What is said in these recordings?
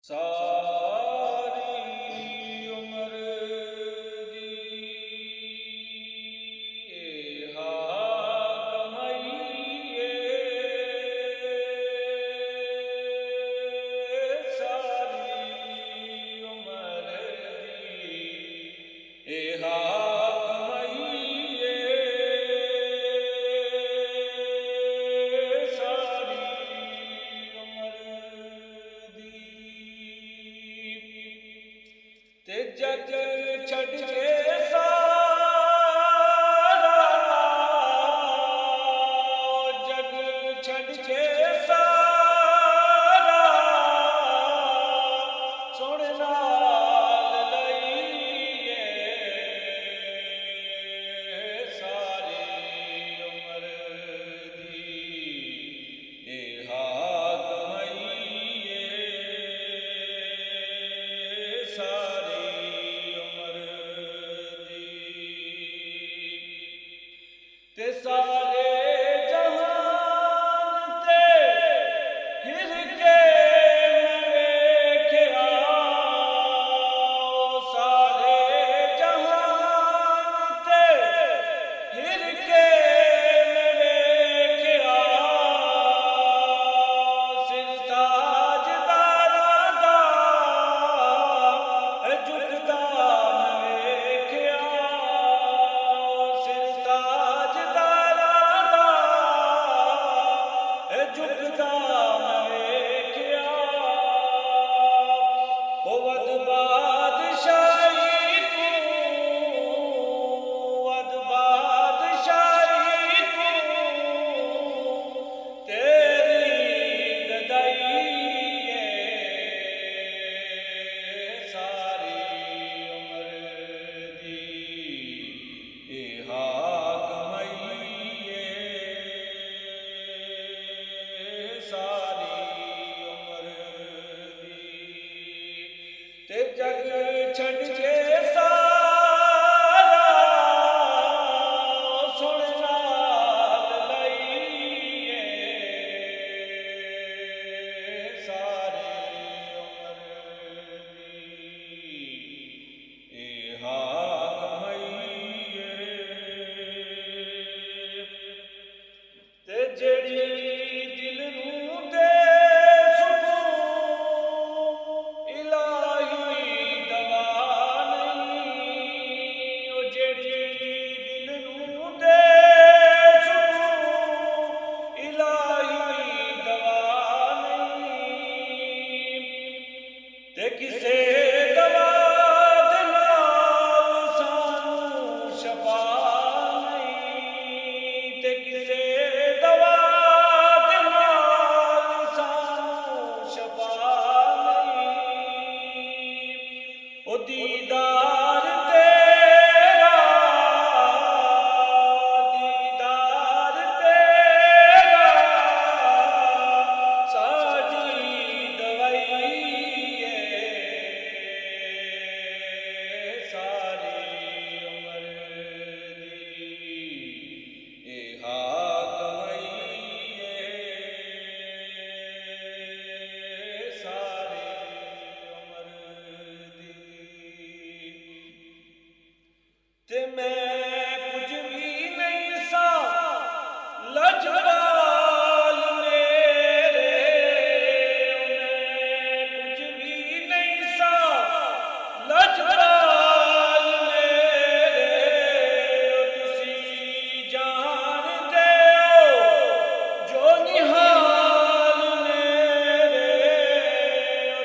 ਸਾਰੀ ਉਮਰ ਦੀ ਏਹਾ ਕਮਾਈਏ, ਸਾਰੀ ਉਮਰ ਦੀ ਏਹਾ ਤੇ ਜਗ ਛੱਡ ਕੇ ਸਾਰਾ, ਜਗ ਛੱਡ ਕੇ ਸਾਰਾ ਸੁਣ ਨਾਲ ਲਈਏ, ਸਾਰੀ ਉਮਰ ਦੀ ਏਹਾ ਕਮਾਈਏ, ਸਾਰੀ ਤੇ ਸਾਰੇ ਜਹਾਨ ਤੇ ਹਿਰ ਕੇ ਵੇਖਿਆ, ਸਾਰੇ ਜਹਾਨ ਤੇ ਹਿਰ ਕੇ ਵੇਖਿਆ, ਸਿਰ ਤਾਜਦਾਰਾਂ ਦਾ ਝੁਕਦਾ ਝੁਕਦਾ ਮੈਂ ਵੇਖਿਆ, ਵਦ ਬਾਦਸ਼ਾਹੀ ਤੂੰ, ਵਦ ਬਾਦਸ਼ਾਹੀ ਤੂੰ, ਤੇਰੀ ਗਦਾਈ ਏ, ਸਾਰੀ ਉਮਰ ਦੀ ਏਹਾ ਤੇ ਜਗ ਛੱਡ ਕੇ ਸਾਰਾ ਸੁਣ ਨਾਲ ਲਈਏ, ਸਾਰੀ ਉਮਰ ਦੀ ਏਹਾ ਕਮਾਈਏ, ਤੇ ਜਿਹੜੀ ਦਿਲ ਨੂੰ ਦੇ ਤੇ ਕਿਸੇ ਦਵਾ ਦੇ ਨਾਲ ਸਾਨੂੰ ਸ਼ਫਾ ਨਹੀਂ, ਤੇ ਕਿਸੇ ਦਵਾ ਦੇ ਨਾਲ ਸਾਨੂੰ ਸ਼ਫਾ ਨਹੀਂ, ਉਹ ਦੀਦਾਰ ਤੇਰਾ, ਦੀਦਾਰ ਤੇਰਾ ਸਾਡੀ ਦਵਾਈ, ਤੇ ਮੈਂ ਕੁਝ ਵੀ ਨਹੀਂ ਸਾਂ ਲਜਪਾਲ ਮੇਰੇ, ਮੈਂ ਕੁਝ ਵੀ ਨਹੀਂ ਸਾਂ ਲਜਪਾਲ ਮੇਰੇ, ਤੁਸੀਂ ਜਾਣਦੇ ਹੋ ਜੋ ਨਿਹਾਲ ਮੇਰੇ,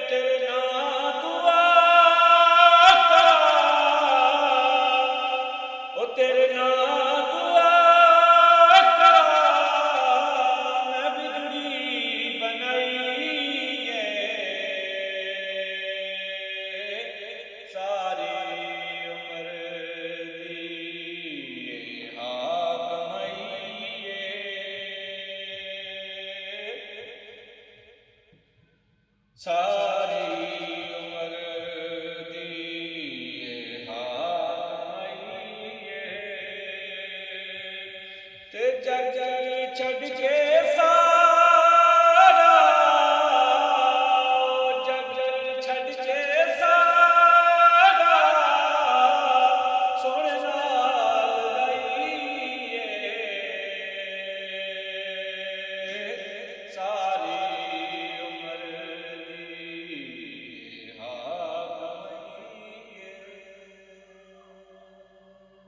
ਤੇਰੇ ਨਾਂ ਤੂੰ ਆਕਾ, ਤੇਰੇ ਨਾਂ ਤੂੰ ਆਕਾ, ਮੈਂ ਬਿਗੜੀ ਬਣਾਈ ਏ, ਸਾਰੀ ਉਮਰ ਦੀ ਏਹਾ ਕਮਾਈਏ, ਸਾਰੀ